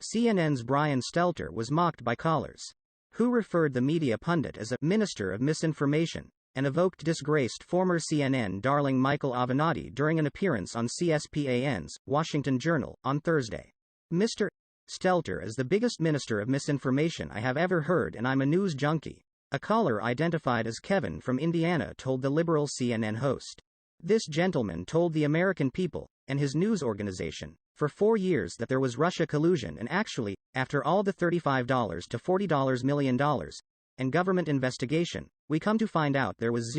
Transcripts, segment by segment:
CNN's Brian Stelter was mocked by callers who referred the media pundit as a minister of misinformation and evoked disgraced former CNN darling Michael Avenatti during an appearance on CSPAN's Washington Journal on Thursday. Mr. Stelter is the biggest minister of misinformation I have ever heard, and I'm a news junkie, a caller identified as Kevin from Indiana told the liberal CNN host. This gentleman told the American people, and his news organization, for 4 years that there was Russia collusion, and actually, after all the $35 to $40 million and government investigation, we come to find out there was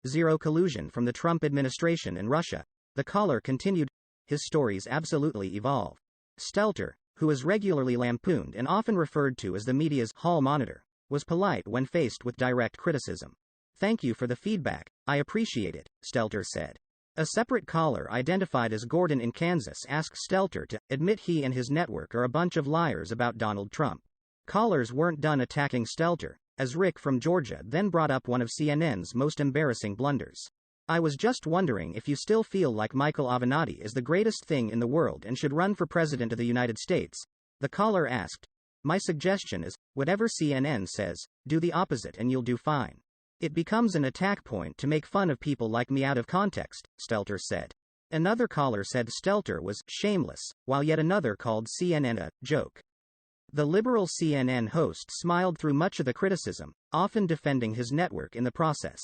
zero collusion from the Trump administration and Russia. The caller continued. His stories absolutely evolve. Stelter, who is regularly lampooned and often referred to as the media's hall monitor, was polite when faced with direct criticism. "Thank you for the feedback, I appreciate it," Stelter said. A separate caller identified as Gordon in Kansas asked Stelter to admit he and his network are a bunch of liars about Donald Trump. Callers weren't done attacking Stelter, as Rick from Georgia then brought up one of CNN's most embarrassing blunders. "I was just wondering if you still feel like Michael Avenatti is the greatest thing in the world and should run for president of the United States," the caller asked. "My suggestion is, whatever CNN says, do the opposite and you'll do fine. It becomes an attack point to make fun of people like me out of context," Stelter said. Another caller said Stelter was shameless, while yet another called CNN a joke. The liberal CNN host smiled through much of the criticism, often defending his network in the process.